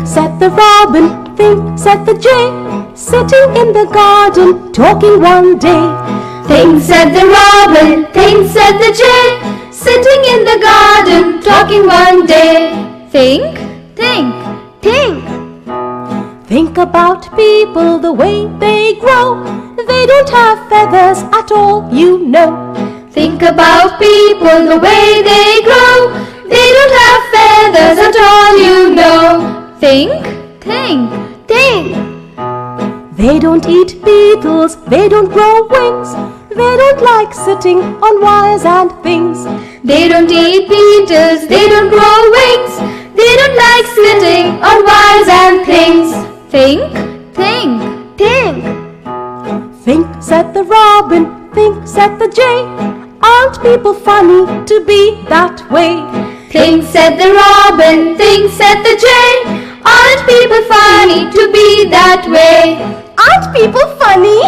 said the robin, think, said the jay, sitting in the garden, talking one day. Think, said the robin, think, said the jay, sitting in the garden, talking one day. Think, think, think. Think about people, the way they grow. They don't have feathers at all, you know. Think about people, the way they grow. They don't have feathers at all, you know. Think, think, think. They don't eat beetles, they don't grow wings. They don't like sitting on wires and things. They don't eat beetles, they don't grow wings. They don't like sitting on wires and things. Think, think, think. Think, said the robin, think, said the jay. Aren't people funny to be that way? Think, said the robin, think, said the jay. Aren't people funny to be that way? Aren't people funny?